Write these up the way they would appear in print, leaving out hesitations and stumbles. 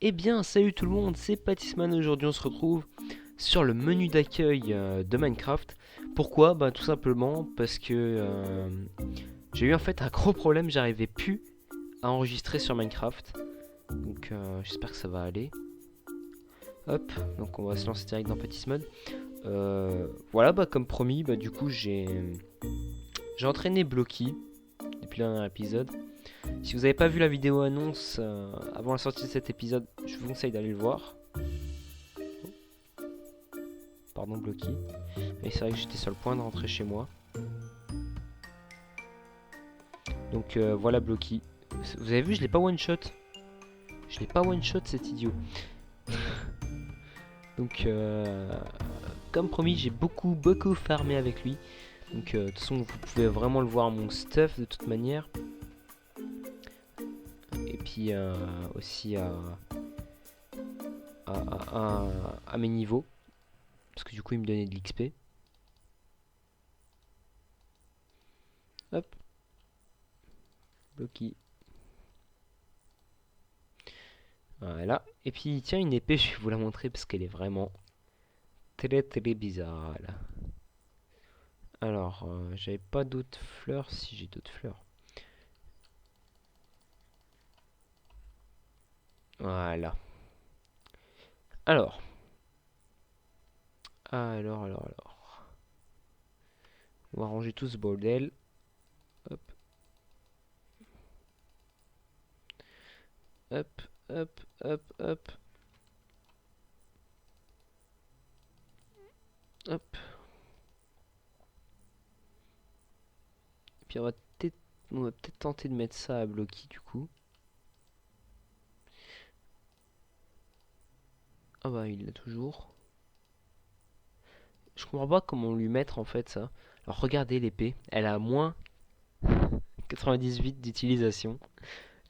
Eh bien, salut tout le monde, c'est Patisman. Aujourd'hui, on se retrouve sur le menu d'accueil de Minecraft. Pourquoi? Bah, tout simplement parce que j'ai eu en fait un gros problème. J'arrivais plus à enregistrer sur Minecraft. Donc, j'espère que ça va aller. Hop, donc on va se lancer direct dans Patisman. Voilà, bah, comme promis, bah, du coup, j'ai entraîné Blocky depuis le dernier épisode. Si vous n'avez pas vu la vidéo annonce avant la sortie de cet épisode, je vous conseille d'aller le voir. Pardon, Blocky. Et c'est vrai que j'étais sur le point de rentrer chez moi. Donc voilà Blocky. Vous avez vu, je l'ai pas one shot. Je l'ai pas one shot cet idiot. Donc comme promis, j'ai beaucoup farmé avec lui. Donc de toute façon, vous pouvez vraiment le voir mon stuff de toute manière. Et puis aussi à mes niveaux. Parce que du coup, il me donnait de l'XP. Hop, Blocky. Voilà. Et puis il tient une épée, je vais vous la montrer parce qu'elle est vraiment très bizarre là. Alors, j'avais pas d'autres fleurs. Si j'ai d'autres fleurs. Voilà. Alors. Alors. On va ranger tout ce bordel. Hop. Hop. Hop. Hop. Et puis on va peut-être tenter de mettre ça à bloquer du coup. Ah bah il l'a toujours. Je comprends pas comment lui mettre en fait ça. Alors regardez l'épée. Elle a moins 98 d'utilisation.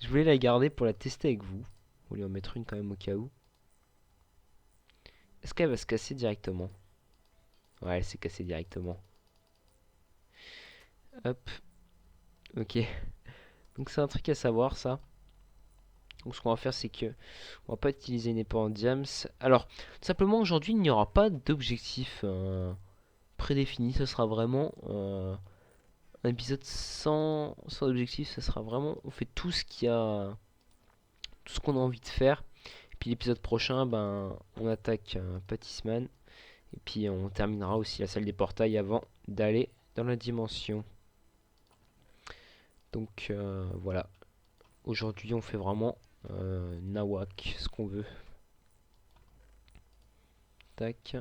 Je voulais la garder pour la tester avec vous. On va lui en mettre une quand même au cas où. Est-ce qu'elle va se casser directement? Ouais, elle s'est cassée directement. Hop. Ok. Donc c'est un truc à savoir ça. Donc ce qu'on va faire c'est que on va pas utiliser une épée en diams. Alors tout simplement aujourd'hui il n'y aura pas d'objectif prédéfini. Ce sera vraiment un épisode sans objectif. Ce sera vraiment on fait tout ce qu'il y a, tout ce qu'on a envie de faire. Et puis l'épisode prochain ben on attaque Patisman. Et puis on terminera aussi la salle des portails avant d'aller dans la dimension. Donc voilà. Aujourd'hui on fait vraiment nawak, ce qu'on veut. Tac.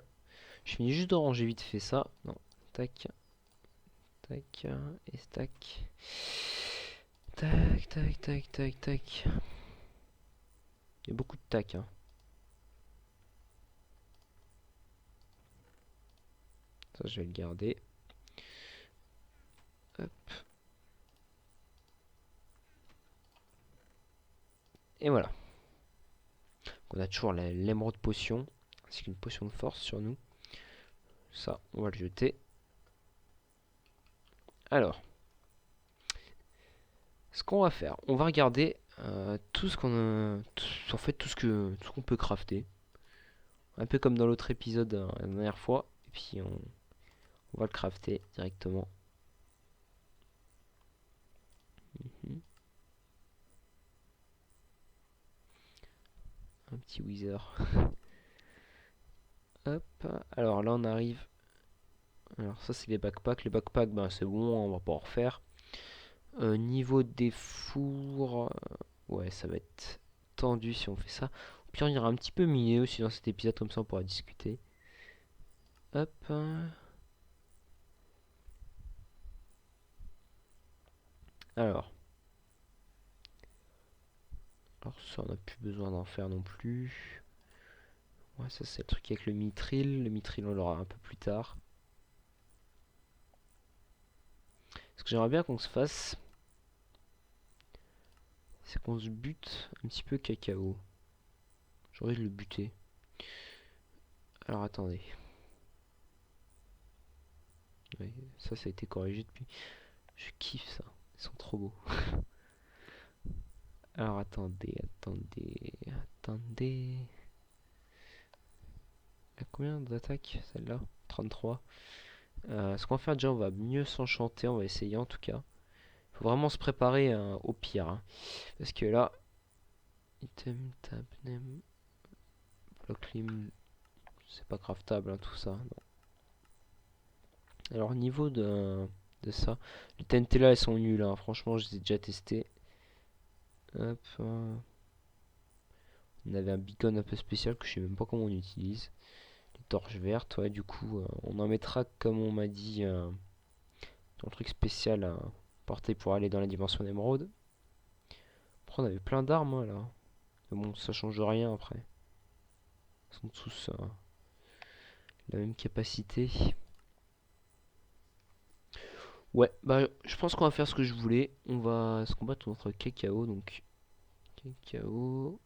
Je finis juste de ranger vite fait ça. Non. Tac. Tac. Et tac. Tac. Il y a beaucoup de tac. Hein. Ça, je vais le garder. Hop. Et voilà. On a toujours l'émeraude potion. Ainsi qu'une potion de force sur nous. Ça, on va le jeter. Alors. Ce qu'on va faire, on va regarder tout ce qu'on a, en fait tout ce qu'on peut crafter, un peu comme dans l'autre épisode la dernière fois, et puis on va le crafter directement. Mhm. Un petit wither. Hop. Alors là on arrive. Alors ça c'est les backpacks. Les backpacks, ben c'est bon, on va pas en refaire. Niveau des fours, ouais ça va être tendu si on fait ça. Au pire on ira un petit peu miner aussi dans cet épisode, comme ça on pourra discuter. Hop. Alors. Alors ça on n'a plus besoin d'en faire non plus. Ouais, ça c'est le truc avec le mithril. Le mithril on l'aura un peu plus tard. Ce que j'aimerais bien qu'on se fasse, c'est qu'on se bute un petit peu cacao. J'aurais dû le buter. Alors attendez. Ouais, ça a été corrigé depuis. Je kiffe ça. Ils sont trop beaux. Alors attendez. Elle a combien d'attaques celle-là? 33. Ce qu'on va faire déjà, on va mieux s'enchanter, on va essayer en tout cas. Faut vraiment se préparer au pire, hein. Parce que là, item, tab, name, block lim, c'est pas craftable, hein, tout ça. Non. Alors, au niveau de ça, les TNT là, elles sont nulles, hein. Franchement, je les ai déjà testés. Hop, on avait un beacon un peu spécial que je sais même pas comment on utilise. Les torches vertes, ouais, du coup, on en mettra comme on m'a dit dans le truc spécial à porter pour aller dans la dimension d'émeraude. Après, on avait plein d'armes, hein, là. Mais bon, ça change rien après. Ils sont tous la même capacité. Ouais, bah je pense qu'on va faire ce que je voulais. On va se combattre contre cacao. Donc, cacao.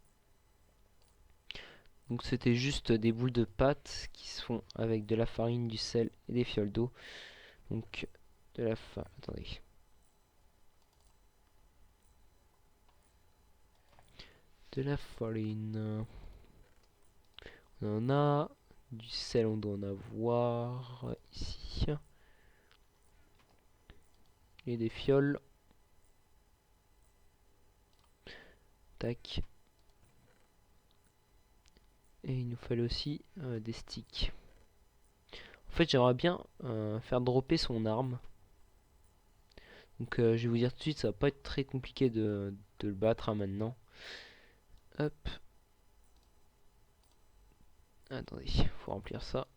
Donc, c'était juste des boules de pâte qui se font avec de la farine, du sel et des fioles d'eau. Donc, de la farine. Attendez. De la farine. On en a. Du sel, on doit en avoir ici. Et des fioles. Tac. Et il nous fallait aussi des sticks. En fait, j'aimerais bien faire dropper son arme. Donc, je vais vous dire tout de suite, ça va pas être très compliqué de le battre hein, maintenant. Hop. Attendez, faut remplir ça.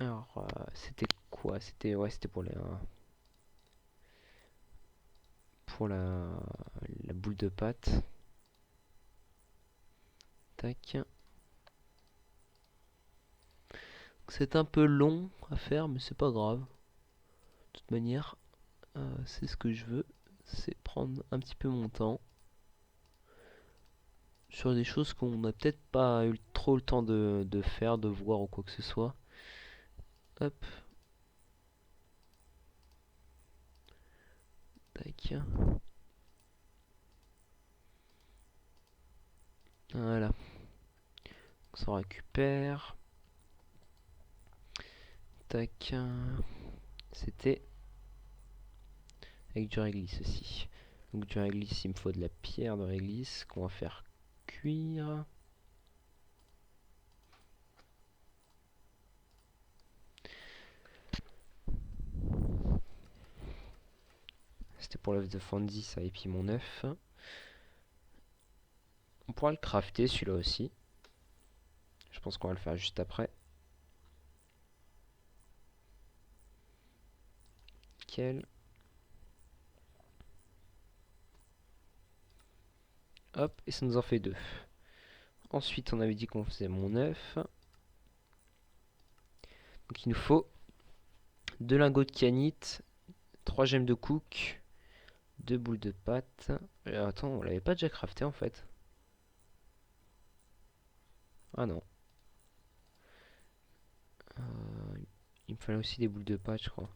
Alors, c'était quoi? C'était ouais, c'était pour la boule de pâte. Tac. C'est un peu long à faire, mais c'est pas grave. De toute manière, c'est ce que je veux, c'est prendre un petit peu mon temps sur des choses qu'on n'a peut-être pas eu trop le temps de faire, de voir ou quoi que ce soit. Hop. Tac. Voilà. Ça récupère. Tac. C'était avec du réglisse aussi. Donc du réglisse, il me faut de la pierre de réglisse qu'on va faire cuire. C'était pour l'œuf de Fandy, ça, et puis mon œuf. On pourra le crafter celui-là aussi. Je pense qu'on va le faire juste après. Nickel. Hop, et ça nous en fait deux. Ensuite, on avait dit qu'on faisait mon œuf. Donc il nous faut 2 lingots de kianite, 3 gemmes de cook, 2 boules de pâte. Attends, on l'avait pas déjà crafté en fait. Ah non. Il me fallait aussi des boules de pâte, je crois.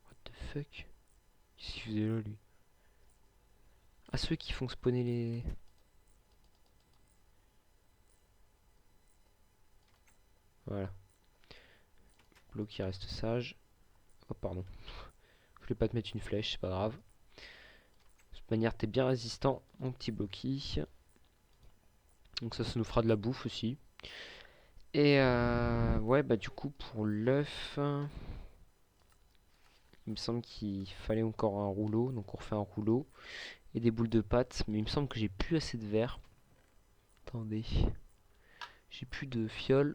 What the fuck? Qu'est-ce qu'il faisait là, lui? Ah, ceux qui font spawner les... Voilà. Bloc qui reste sage. Oh, pardon. Je voulais pas te mettre une flèche, c'est pas grave. De toute manière, t'es bien résistant, mon petit blocky. Donc ça nous fera de la bouffe aussi. Et ouais, bah du coup, pour l'œuf... Il me semble qu'il fallait encore un rouleau, donc on refait un rouleau. Et des boules de pâte, mais il me semble que j'ai plus assez de verre. Attendez. J'ai plus de fiole.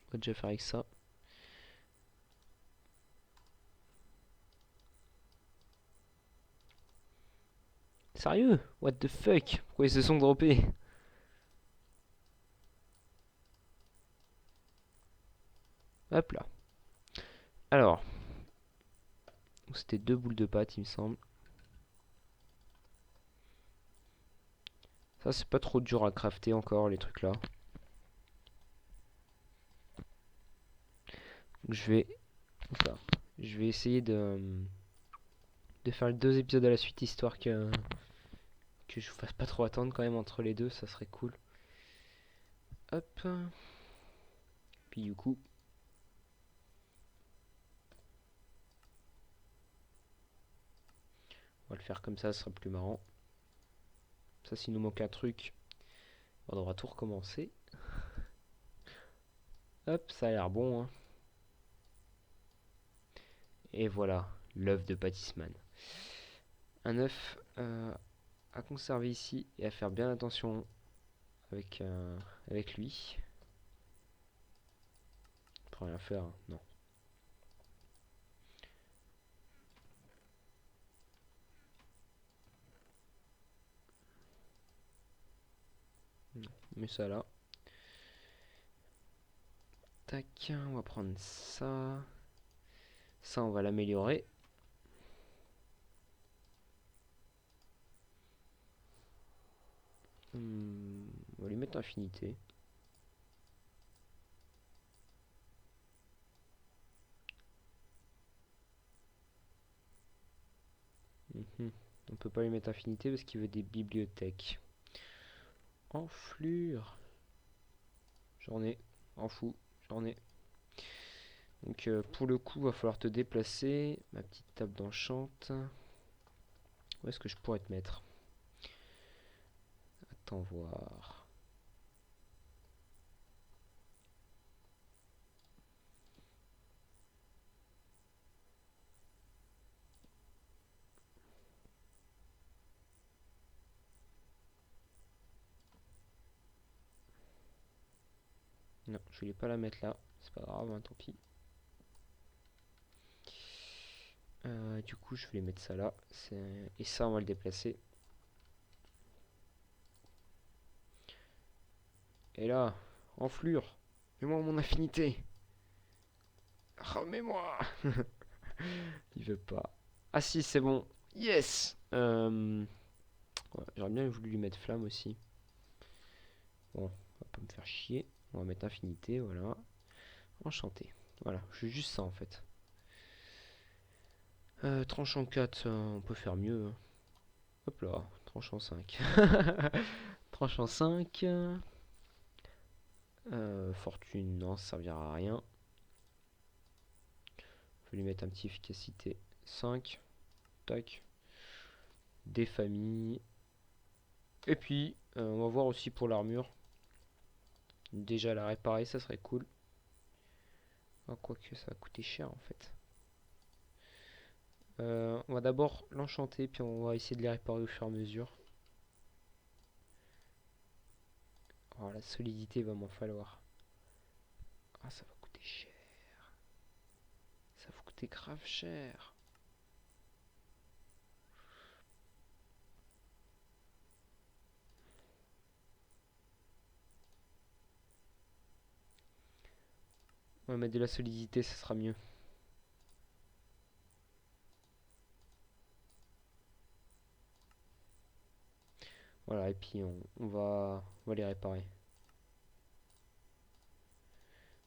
On va déjà faire avec ça. Sérieux? What the fuck? Pourquoi ils se sont droppés? Hop là. Alors. C'était deux boules de pâte, il me semble. Ça, c'est pas trop dur à crafter encore, les trucs là. Donc, enfin, je vais essayer de faire les 2 épisodes à la suite, histoire que je vous fasse pas trop attendre quand même entre les deux, ça serait cool. Hop. Puis du coup, on va le faire comme ça sera plus marrant. Ça, s'il nous manque un truc, on devra tout recommencer. Hop, ça a l'air bon, hein. Et voilà, l'œuf de pâtissman. Un œuf à conserver ici et à faire bien attention avec lui. On peut rien faire, hein. Non. Mais ça là. Tac, on va prendre ça. Ça, on va l'améliorer. On va lui mettre infinité. On peut pas lui mettre infinité parce qu'il veut des bibliothèques. Enflure. J'en ai. En fou. J'en ai. Donc pour le coup, va falloir te déplacer. Ma petite table d'enchante. Où est-ce que je pourrais te mettre? Attends voir. Non, je voulais pas la mettre là. C'est pas grave, hein, tant pis. Du coup, je vais mettre ça là. Et ça, on va le déplacer. Et là, enflure. Mets-moi mon affinité. Remets-moi. Il veut pas. Ah si, c'est bon. Yes. Ouais, j'aurais bien voulu lui mettre flamme aussi. Bon, on va pas me faire chier. On va mettre infinité, voilà. Enchanté. Voilà, je veux juste ça en fait. Tranchant 4, on peut faire mieux, hein. Hop là, tranchant 5. Tranchant 5. Fortune, non, ça servira à rien. Je vais lui mettre un petit efficacité 5. Tac. Des familles. Et puis, on va voir aussi pour l'armure. Déjà la réparer, ça serait cool. Ah, quoique ça va coûter cher en fait. On va d'abord l'enchanter, puis on va essayer de les réparer au fur et à mesure. Oh, la solidité va m'en falloir. Ah, ça va coûter cher. Ça va coûter grave cher. On va mettre de la solidité, ça sera mieux. Voilà, et puis on va les réparer.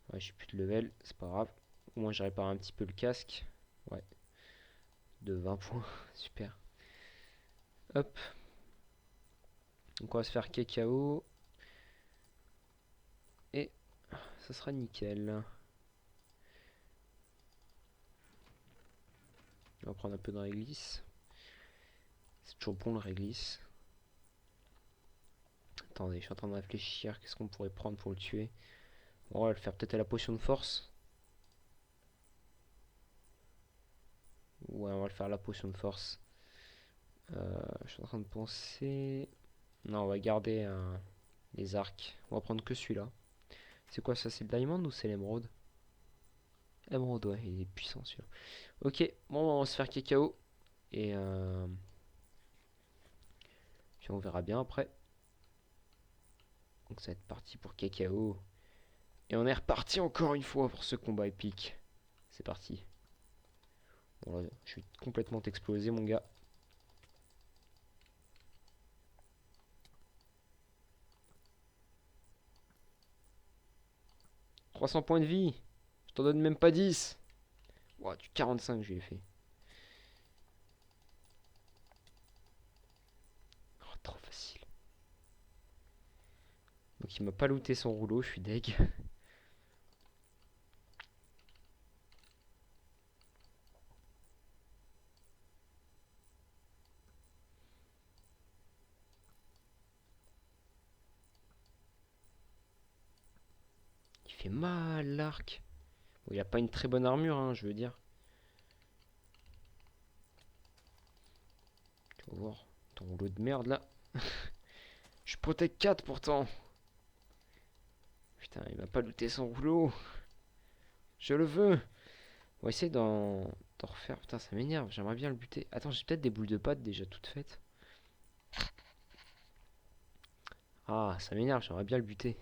Ouais, j'ai plus de level, c'est pas grave. Au moins j'ai réparé un petit peu le casque. Ouais, de 20 points, super. Hop. Donc on va se faire cacao. Et ça sera nickel. On va prendre un peu de réglisse. C'est toujours bon le réglisse. Attendez, je suis en train de réfléchir. Qu'est-ce qu'on pourrait prendre pour le tuer? Bon, on va le faire peut-être à la potion de force. Ouais, on va le faire à la potion de force. Je suis en train de penser. Non, on va garder les arcs. On va prendre que celui-là. C'est quoi ça? C'est le diamond ou c'est l'émeraude? Émeraude, ouais, il est puissant celui-là. Ok, bon, on va se faire cacao. Et puis on verra bien après. Donc ça va être parti pour cacao. Et on est reparti encore une fois pour ce combat épique. C'est parti. Bon, là, je vais complètement t'exploser, mon gars. 300 points de vie. Je t'en donne même pas 10. Ouah, du 45 je lui ai fait. Oh, trop facile. Donc il m'a pas looté son rouleau, je suis deg. Il fait mal l'arc. Bon, il a pas une très bonne armure, hein, je veux dire. Tu vas voir ton rouleau de merde là. Je protège 4 pourtant. Putain, il m'a pas looté son rouleau. Je le veux. On va essayer d'en refaire. Putain, ça m'énerve. J'aimerais bien le buter. Attends, j'ai peut-être des boules de pâte déjà toutes faites. Ah, ça m'énerve. J'aimerais bien le buter.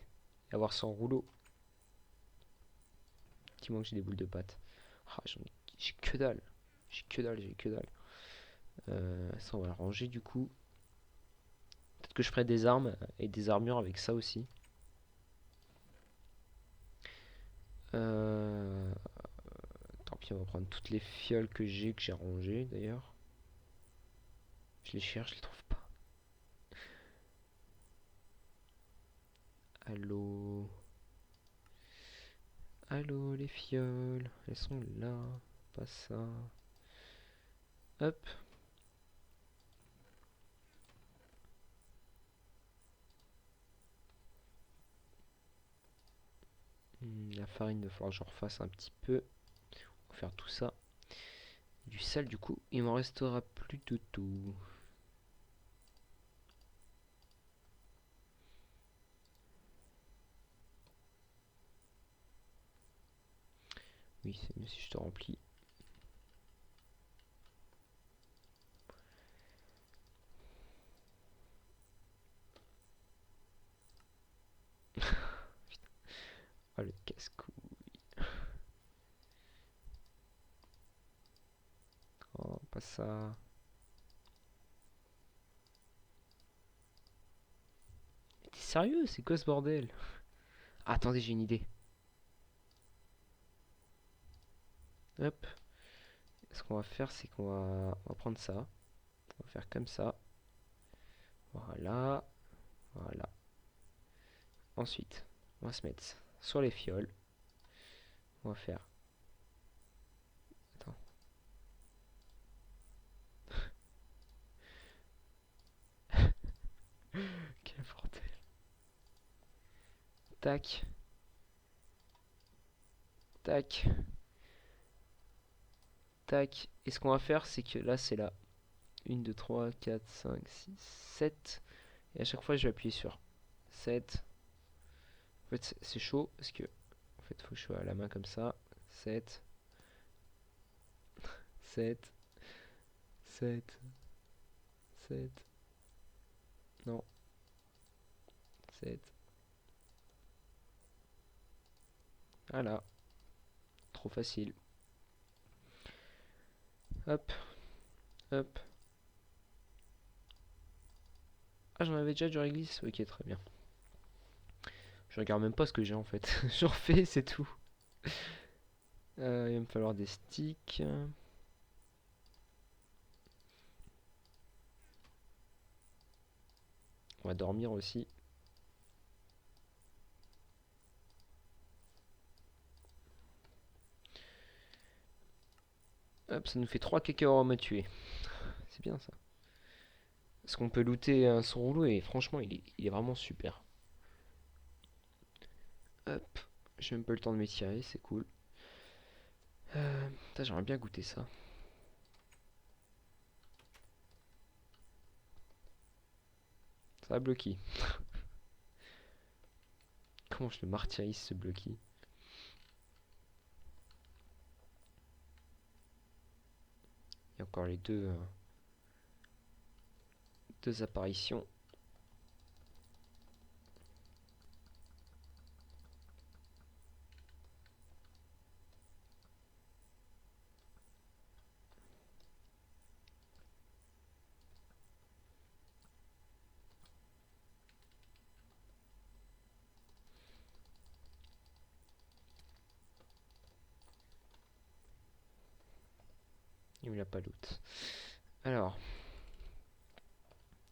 Et avoir son rouleau. Dis-moi que j'ai des boules de pâte. Ah, j'ai que dalle. J'ai que dalle, j'ai que dalle. Ça, on va le ranger du coup. Peut-être que je ferai des armes et des armures avec ça aussi. Euh, Tant pis, on va prendre toutes les fioles que j'ai rangées d'ailleurs. Je les cherche, je les trouve pas. Allô? Allô les fioles? Elles sont là. Pas ça. Hop. La farine, il va falloir que j'en refasse un petit peu. On va faire tout ça. Du sel du coup. Il m'en restera plus de tout. Oui, c'est mieux si je te remplis. Oh le casse-cou. Oh, pas ça. T'es sérieux? C'est quoi ce bordel? Ah, attendez, j'ai une idée. Hop. Ce qu'on va faire, c'est qu'on va prendre ça. On va faire comme ça. Voilà. Voilà. Ensuite, on va se mettre sur les fioles. On va faire. Attends. Quel bordel. Tac. Tac. Tac. Et ce qu'on va faire, c'est que là, c'est la 1, 2, 3, 4, 5, 6, 7. Et à chaque fois, je vais appuyer sur 7. En fait, c'est chaud parce que en fait, faut que je sois à la main comme ça. 7, 7, 7, 7. Non, 7. Voilà, trop facile. Hop, hop. Ah, j'en avais déjà du réglisse. Ok, très bien. Je regarde même pas ce que j'ai en fait. J'en fais, c'est tout. Il va me falloir des sticks. On va dormir aussi. Hop, ça nous fait 3 cacahuètes à tuer. C'est bien ça. Parce qu'on peut looter son rouleau et franchement, il est vraiment super. Hop, j'ai même pas eu le temps de m'étirer, c'est cool. J'aimerais bien goûter ça. Ça va bloquer. Comment je le martyrise ce bloquis. Il y a encore les deux apparitions. Il me l'a pas loot. Alors.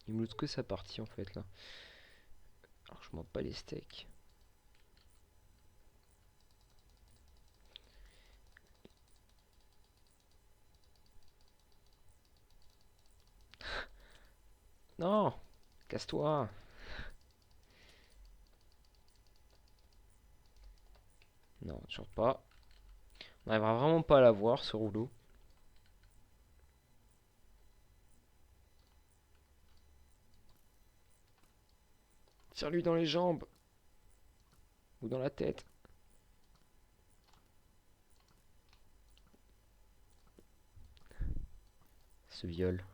Il me loot que sa partie en fait là. Alors je m'en pas les steaks. Non, casse-toi. Non, toujours pas. On n'arrivera vraiment pas à l'avoir ce rouleau. Tire-lui dans les jambes. Ou dans la tête. Ce viol.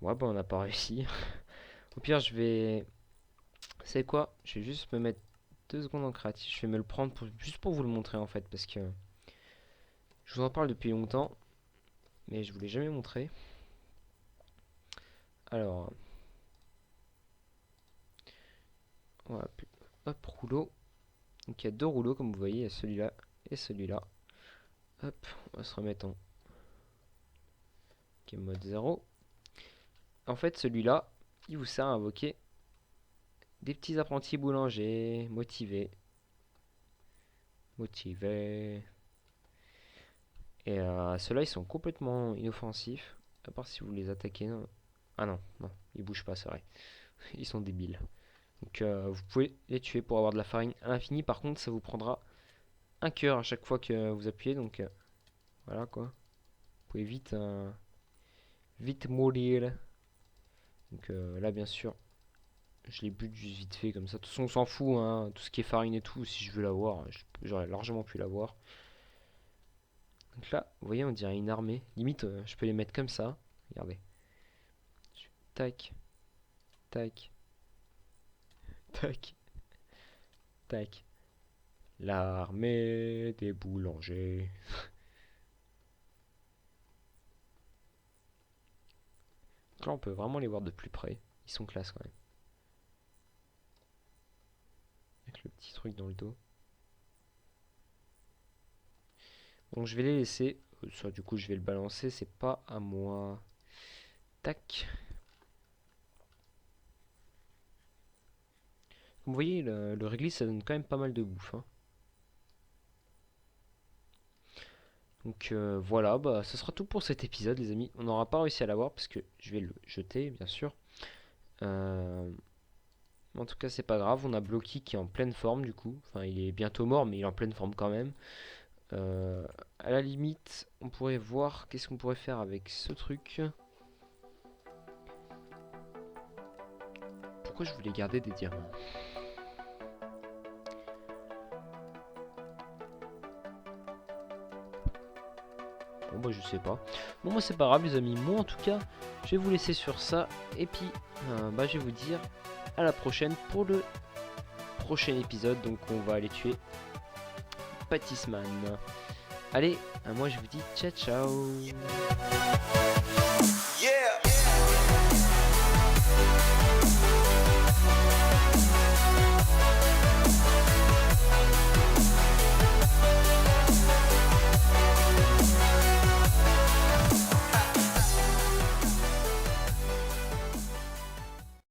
Ouais, bah on n'a pas réussi. Au pire, je vais... C'est quoi? Je vais juste me mettre 2 secondes en créatif. Je vais me le prendre juste pour vous le montrer en fait. Parce que je vous en parle depuis longtemps. Mais je vous l'ai jamais montré. Alors... Voilà, hop, rouleau. Donc il y a 2 rouleaux comme vous voyez. Il y a celui-là et celui-là. Hop, on va se remettre en game mode 0. En fait, celui-là, il vous sert à invoquer des petits apprentis boulangers motivés. Motivés. Et ceux-là, ils sont complètement inoffensifs. À part si vous les attaquez. Non. Ah non, non, ils bougent pas, c'est vrai. Ils sont débiles. Donc vous pouvez les tuer pour avoir de la farine à l'infini. Par contre, ça vous prendra un cœur à chaque fois que vous appuyez. Donc voilà quoi. Vous pouvez vite mourir. Donc là, bien sûr, je les bute juste vite fait comme ça. De toute façon, on s'en fout, hein. Tout ce qui est farine et tout, si je veux l'avoir, j'aurais largement pu l'avoir. Donc là, vous voyez, on dirait une armée. Limite, je peux les mettre comme ça. Regardez. Tac, tac, tac, tac. L'armée des boulangers. Donc là, on peut vraiment les voir de plus près. Ils sont classe quand même. Avec le petit truc dans le dos. Donc je vais les laisser. Ça, du coup, je vais le balancer. C'est pas à moi. Tac. Comme vous voyez, le réglisse, ça donne quand même pas mal de bouffe. Hein. Donc voilà, bah ce sera tout pour cet épisode, les amis. On n'aura pas réussi à l'avoir parce que je vais le jeter, bien sûr. En tout cas, c'est pas grave. On a Blocky qui est en pleine forme, du coup. Enfin, il est bientôt mort, mais il est en pleine forme quand même. À la limite, on pourrait voir qu'est-ce qu'on pourrait faire avec ce truc. Pourquoi je voulais garder des diamants? Bon bah je sais pas. Bon moi c'est pas grave les amis. Moi en tout cas, je vais vous laisser sur ça. Et puis bah je vais vous dire à la prochaine pour le prochain épisode. Donc on va aller tuer Pâtissman. Allez, moi je vous dis ciao ciao.